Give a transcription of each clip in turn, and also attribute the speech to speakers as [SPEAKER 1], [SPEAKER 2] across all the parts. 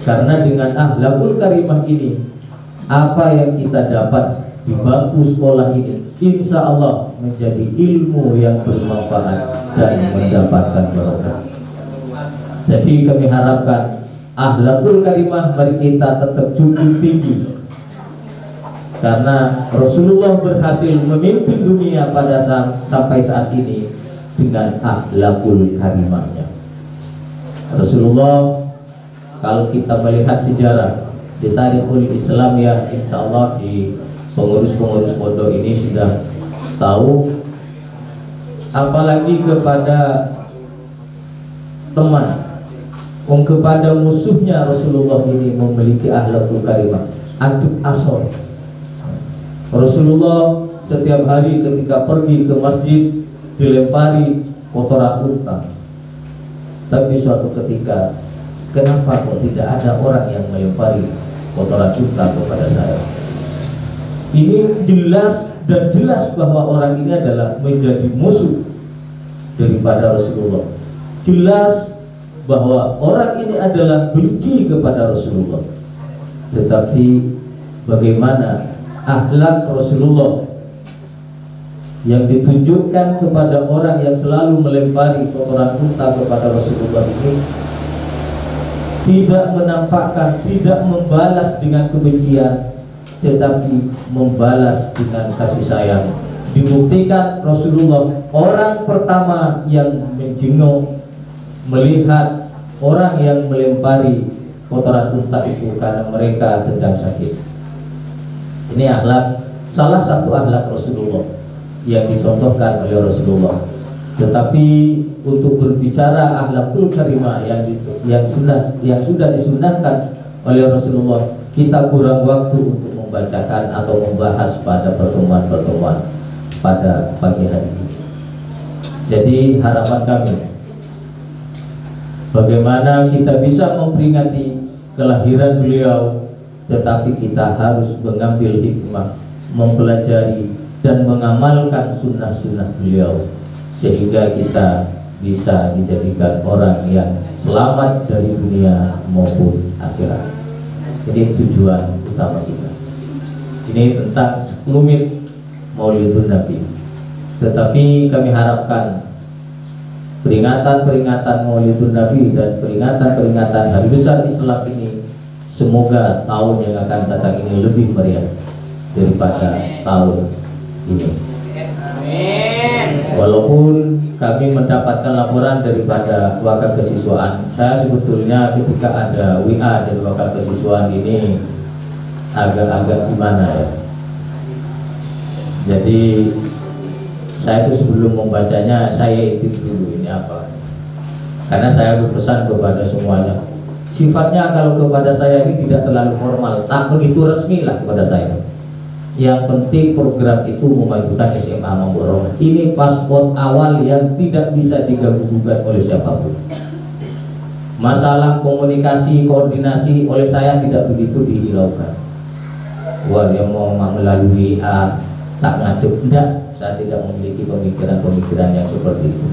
[SPEAKER 1] Karena dengan akhlakul karimah ini, apa yang kita dapat di bangku sekolah ini, insya Allah menjadi ilmu yang bermanfaat dan mendapatkan barokah. Jadi kami harapkan akhlakul karimah mari kita tetap cukup tinggi, karena Rasulullah berhasil memimpin dunia pada sampai saat ini dengan akhlakul karimahnya. Rasulullah, kalau kita melihat sejarah di tarikhul Islam ya, insya Allah di pengurus-pengurus pondok ini sudah tahu, apalagi kepada teman, kepada musuhnya Rasulullah ini memiliki akhlakul karimah, adab asor. Rasulullah setiap hari ketika pergi ke masjid dilempari kotoran unta. Tapi suatu ketika, kenapa kok tidak ada orang yang melempari kotoran unta kepada saya? Ini jelas dan jelas bahwa orang ini adalah menjadi musuh daripada Rasulullah. Jelas bahwa orang ini adalah benci kepada Rasulullah. Tetapi bagaimana akhlak Rasulullah yang ditunjukkan kepada orang yang selalu melempari kotoran unta kepada Rasulullah ini, tidak menampakkan, tidak membalas dengan kebencian, tetapi membalas dengan kasih sayang. Dibuktikan Rasulullah orang pertama yang menjenguk, melihat orang yang melempari kotoran unta itu karena mereka sedang sakit. Ini akhlak, salah satu akhlak Rasulullah yang dicontohkan oleh Rasulullah. Tetapi untuk berbicara akhlakul karimah yang sudah disunahkan oleh Rasulullah, kita kurang waktu untuk membacakan atau membahas pada pertemuan-pertemuan pada pagi hari ini. Jadi harapan kami, bagaimana kita bisa memperingati kelahiran beliau, tetapi kita harus mengambil hikmah, mempelajari dan mengamalkan sunnah-sunnah beliau, sehingga kita bisa dijadikan orang yang selamat dari dunia maupun akhirat. Ini tujuan utama kita. Ini tentang sekelumit Maulidun Nabi. Tetapi kami harapkan peringatan-peringatan Maulidun Nabi dan peringatan-peringatan hari besar Islam ini, semoga tahun yang akan datang ini lebih meriah daripada tahun ini.
[SPEAKER 2] Amin.
[SPEAKER 1] Walaupun kami mendapatkan laporan daripada wakil kesiswaan, saya sebetulnya ketika ada WA dari wakil kesiswaan ini agak-agak gimana ya. Jadi saya itu sebelum membacanya saya intip dulu ini apa, karena saya berpesan kepada semuanya, sifatnya kalau kepada saya ini tidak terlalu formal, tak begitu resmi lah kepada saya. Yang penting program itu memajukan SMA Mamborong. Ini paspor awal yang tidak bisa diganggu-gugat oleh siapapun. Masalah komunikasi, koordinasi oleh saya tidak begitu dihiraukan. Wah, yang mau melalui WA tak ngaduk, enggak. Saya tidak memiliki pemikiran-pemikiran yang seperti itu.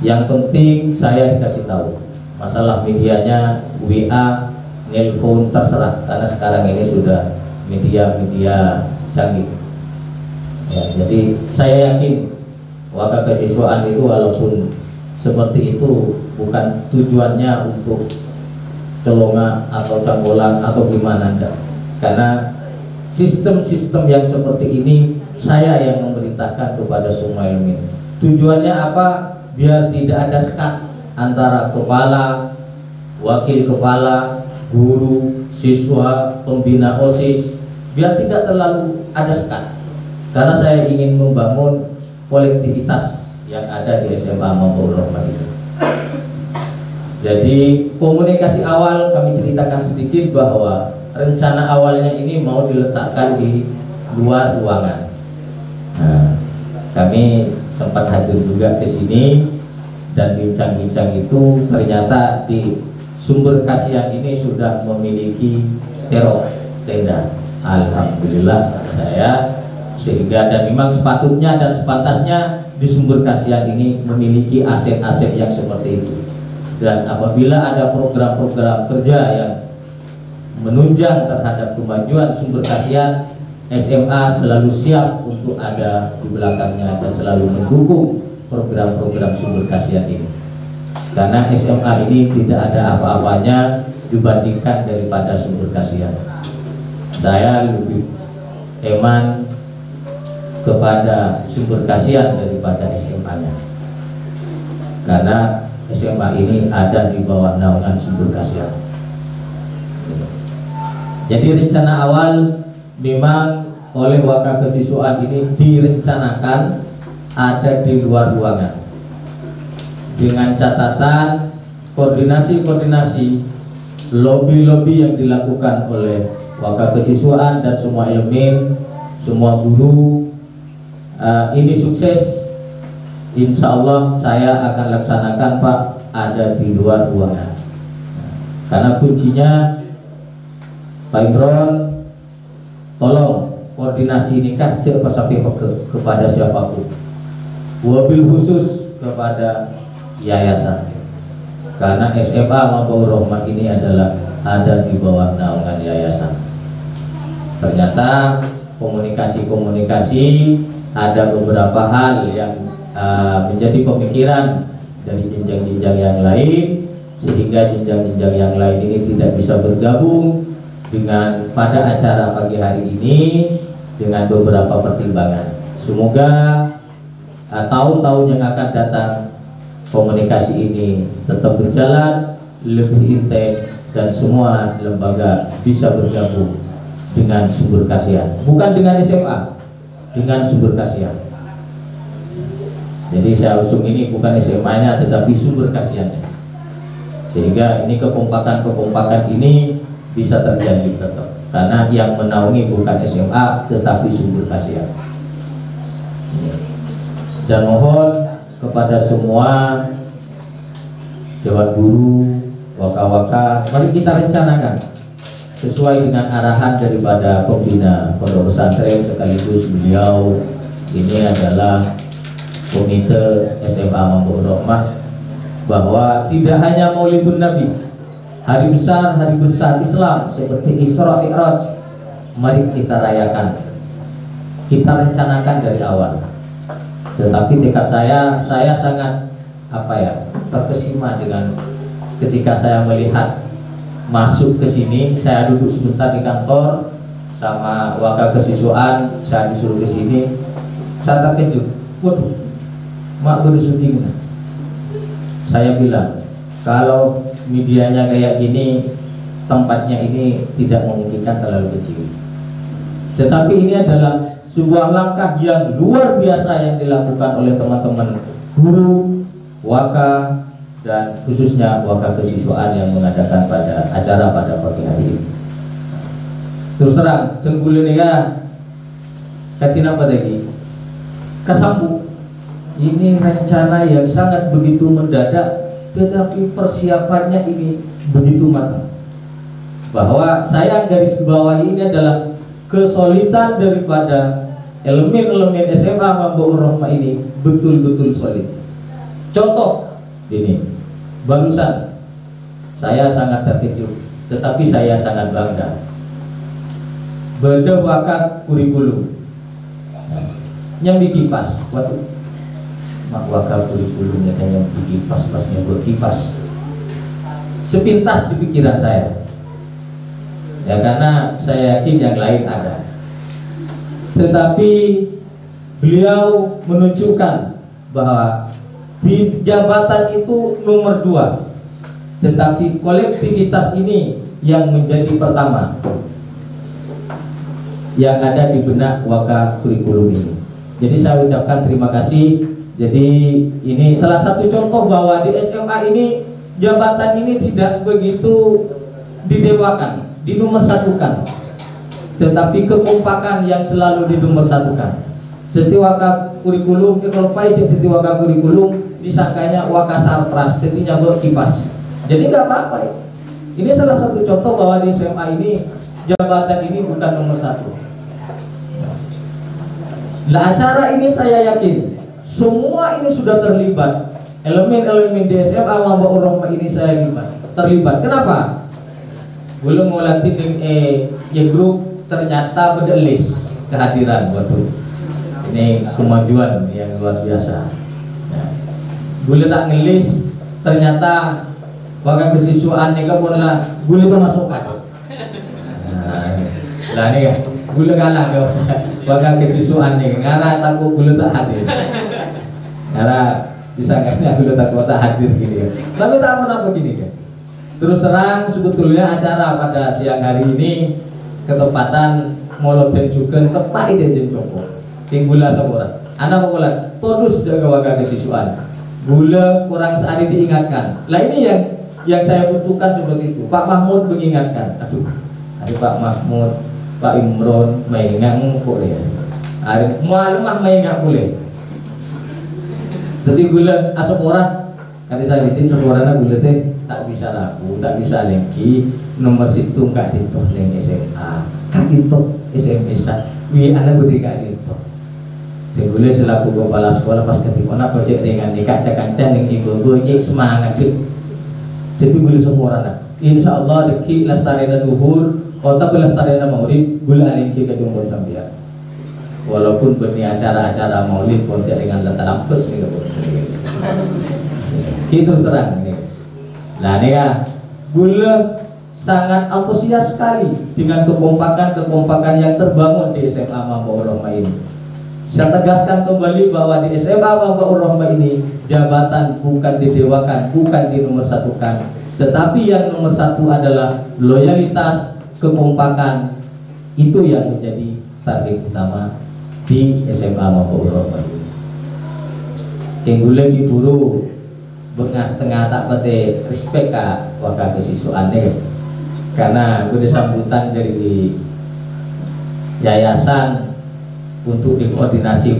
[SPEAKER 1] Yang penting saya dikasih tahu. Masalah medianya WA, nelpon terserah, karena sekarang ini sudah media-media canggih ya. Jadi saya yakin wakil kesiswaan itu walaupun seperti itu bukan tujuannya untuk colongan atau canggolan atau gimana, enggak. Karena sistem-sistem yang seperti ini saya yang memerintahkan kepada semua ilmu. Tujuannya apa? Biar tidak ada sekat antara kepala, wakil kepala, guru, siswa, pembina OSIS, biar tidak terlalu ada sekat. Karena saya ingin membangun kolektivitas yang ada di SMA Mampu Rahman itu. Jadi komunikasi awal kami ceritakan sedikit bahwa rencana awalnya ini mau diletakkan di luar ruangan. Nah, kami sempat hadir juga ke sini dan bincang-bincang itu, ternyata di Sumber Kasihan ini sudah memiliki tenda. Alhamdulillah saya, sehingga dan memang sepatutnya dan sepantasnya di Sumber Kasihan ini memiliki aset-aset yang seperti itu. Dan apabila ada program-program kerja yang menunjang terhadap kemajuan sumber kasihan, SMA selalu siap untuk ada di belakangnya dan selalu mendukung program-program sumber kasihan ini. Karena SMA ini tidak ada apa-apanya dibandingkan daripada sumber kasihan. Saya lebih eman kepada sumber kasihan daripada SMA-nya. Karena SMA ini ada di bawah naungan sumber kasihan. Jadi rencana awal memang oleh wakil kesiswaan ini direncanakan ada di luar ruangan dengan catatan koordinasi-koordinasi lobby-lobby yang dilakukan oleh wakil kesiswaan dan semua elemen, semua guru ini sukses. Insya Allah saya akan laksanakan Pak ada di luar ruangan, karena kuncinya Pak Imron tolong koordinasi nikah cepat sampai kepada siapapun, wabil khusus kepada yayasan, karena SMA Mabaur Rahmah ini adalah ada di bawah naungan yayasan. Ternyata komunikasi ada beberapa hal yang menjadi pemikiran dari jenjang-jenjang yang lain, sehingga jenjang-jenjang yang lain ini tidak bisa bergabung dengan pada acara pagi hari ini dengan beberapa pertimbangan. Semoga tahun-tahun yang akan datang komunikasi ini tetap berjalan lebih intens dan semua lembaga bisa bergabung dengan sumber kasihan, bukan dengan SMA, dengan sumber kasihan. Jadi saya usung ini bukan SMA-nya tetapi sumber kasihannya, sehingga ini kekompakan ini bisa terjadi tetap, karena yang menaungi bukan SMA tetapi sumber kasihan. Dan mohon kepada semua dewan guru, waka-waka, mari kita rencanakan sesuai dengan arahan daripada pembina pondok pesantren, sekaligus beliau ini adalah komite SMA Mabaur Rahmah, bahwa tidak hanya Maulidun Nabi, hari besar Islam seperti Isra Mi'raj, mari kita rayakan, kita rencanakan dari awal. Tetapi tekad saya sangat terkesima dengan ketika saya melihat masuk ke sini, saya duduk sebentar di kantor sama wakil kesiswaan, saya disuruh ke sini, saya terkejut, waduh, mak gue syuting. Saya bilang kalau medianya kayak gini, tempatnya ini tidak memungkinkan, terlalu kecil. Tetapi ini adalah sebuah langkah yang luar biasa yang dilakukan oleh teman-teman guru, waka, dan khususnya wakil kesiswaan yang mengadakan pada acara pada pagi hari ini. Terus terang, cenggul ini ya, kacin apa lagi? Kasambu. Ini rencana yang sangat begitu mendadak, tetapi persiapannya ini begitu matang. Bahwa saya garis kebawahi ini adalah kesolidan daripada elemen-elemen SMA Mabaur Rahmah ini betul-betul solid. Contoh ini, barusan saya sangat terkejut, tetapi saya sangat bangga. Berdewakan kurikulum, nyambi kipas, waduh, mak wakal kurikulumnya kayak nyambi kipas, pasnya berkipas, sepintas di pikiran saya. Ya karena saya yakin yang lain ada. Tetapi beliau menunjukkan bahwa di jabatan itu nomor 2, tetapi kolektivitas ini yang menjadi pertama yang ada di benak waka kurikulum ini. Jadi saya ucapkan terima kasih. Jadi ini salah satu contoh bahwa di SMA ini jabatan ini tidak begitu didewakan, dinomorsatukan, tetapi kekompakan yang selalu dinomorsatukan. Setiwaka kurikulum, kalau pai setiwaka kurikulum disangkanya waka sarpras, tetinya berkipas. Jadi nggak apa-apa. Ini salah satu contoh bahwa di SMA ini jabatan ini bukan nomor 1. Nah, acara ini saya yakin semua ini sudah terlibat elemen-elemen di SMA Mamba Urahma ini saya terlibat. Kenapa? Belum ngolatin yang grup ternyata bedelis kehadiran waktu ini kemajuan yang luar biasa. Boleh tak ngelis ternyata bahkan kesiswaan ni pun lah boleh tu masuk kan. Lah ni boleh kalah ke bahkan kesiswaan ni ngara takut boleh tak hadir. Ngara disangkanya boleh takut tak hadir gini. Tapi tak apa-apa gini kan. Terus terang sebetulnya acara pada siang hari ini ketepatan ngolotin juga tepat ide jenjoko. Sing gula sabora. Anak mau bulan todus jaga bahkan kesiswaan. Gula kurang sehari diingatkan. Lah ini yang saya butuhkan seperti itu. Pak Mahmud mengingatkan. Aduh, ada Pak Mahmud, Pak Imron, maingat boleh. Ada malamah maingat boleh. Jadi gula asap orang. Kali saya litin seorangnya gula teh tak bisa laku, tak bisa lengki. Nomor situ nggak ditoh neng SMA, kan ditoh SMS-an. Wi anak budi nggak ditoh. Boleh selaku kepala sekolah pas ketika nak projek dengan nikah cakancan yang ibu cek semangat cek. Jadi boleh semua orang. Insya Allah deki lestarina duhur, otak lestarina maulid, boleh alingki ke jumbo sambian. Walaupun berni acara-acara maulid projek dengan letak lampus ni boleh. Kita terang ni. Nah ni ya, boleh sangat antusias sekali dengan kekompakan yang terbangun di SMA Mamba Urahma ini. Saya tegaskan kembali bahwa di SMA Mamba Urahma ini jabatan bukan didewakan, bukan dinomorsatukan, tetapi yang nomor satu adalah loyalitas, kekompakan. Itu yang menjadi target utama di SMA Mamba Urahma ini. Tinggule ki buru bengas tengah tak pete respect ka wakil kesiswaane karena gue sambutan dari yayasan untuk dikoordinasi,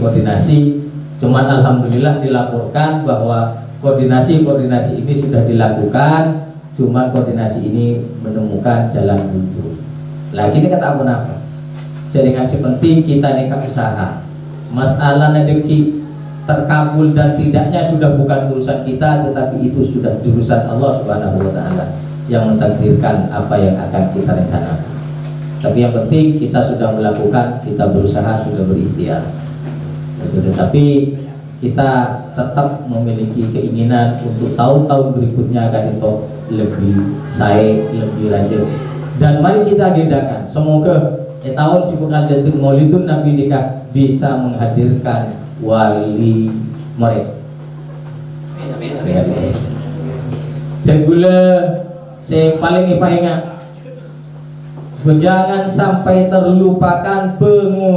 [SPEAKER 1] cuman alhamdulillah dilaporkan bahwa koordinasi ini sudah dilakukan, cuman koordinasi ini menemukan jalan buntu. Lagi ini kata apa? Dengan si penting kita nikah usaha, masalah nadeki terkabul dan tidaknya sudah bukan urusan kita, tetapi itu sudah urusan Allah Subhanahu Wa Taala yang mentakdirkan apa yang akan kita rencanakan. Tapi yang penting kita sudah melakukan, kita berusaha, sudah berikhtiar. Tetapi kita tetap memiliki keinginan untuk tahun-tahun berikutnya akan itu lebih baik, lebih rajin. Dan mari kita agendakan, semoga tahun Sibukan Jatuh Maulidun Nabi nikah bisa menghadirkan wali murid. Jangan gula, saya paling ingat. Jangan sampai terlupakan pengurus.